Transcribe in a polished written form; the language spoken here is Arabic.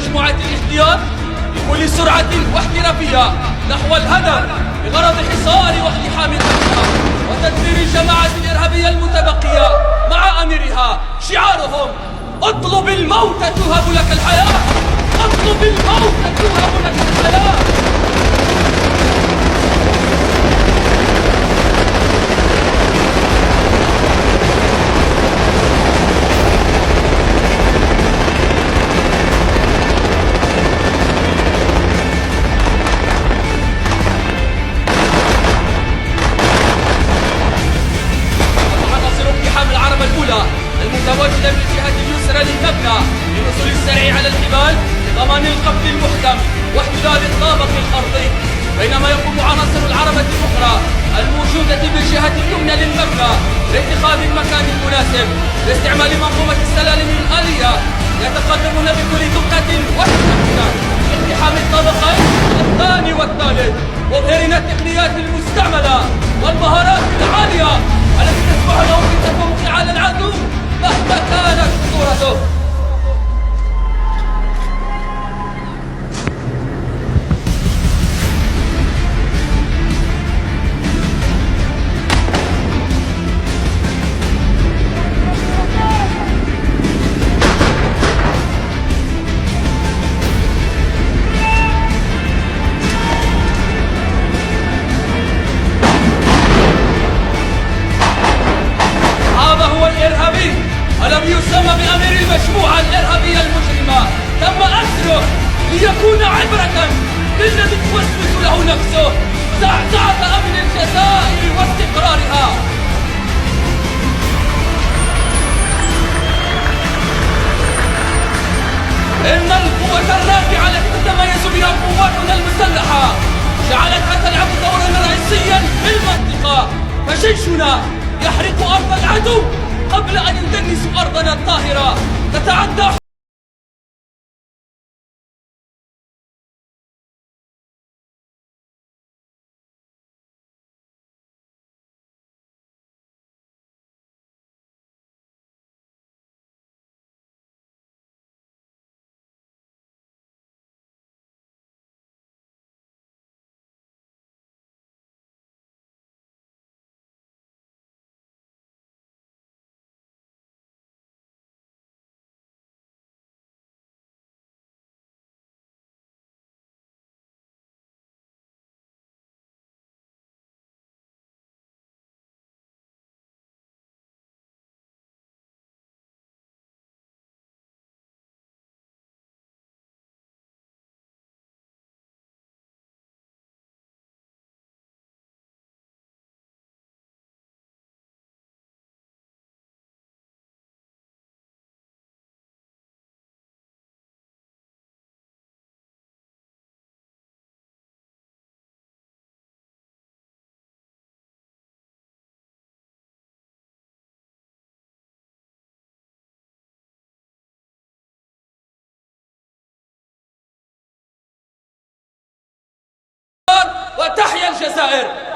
مجموعة الاحتياط بكل سرعة واحترافية نحو الهدف بغرض حصار واقتحام المدينة وتدمير الجماعة الإرهابية المتبقية مع أميرها. شعارهم: اطلب الموت تهب لك الحياة، اطلب الموت تهب لك الحياة. المتواجدة من الجهة اليسرى للمبنى للوصول السريع على الحبال لضمان القبض المحكم واحتلال الطابق الأرضي، بينما يقوم عناصر العربة الأخرى الموجودة بالجهة اليمنى للمبنى لاتخاذ المكان المناسب لاستعمال منظومة السلالم الآلية، يتقدمون بكل دقة وحكمة لاقتحام الطابقين الثاني والثالث، مظهرين التقنيات المستعملة والمهارات العالية التي تسمح لهم بالتفوق على العدو مهما كانت خطورته. ألم يسمى بأمير المجموعة الإرهابية المجرمة؟ تم أسره ليكون عبرة للذي توسوس له نفسه زعزعة أمن الجزائر واستقرارها. إن القوة الرافعة التي تتميز بها قواتنا المسلحة جعلتها تلعب دورا رئيسيا في المنطقة، فجيشنا يحرق أرض العدو قبل أن يدنسوا أرضنا الطاهرة. تتعدى وتحيا الجزائر.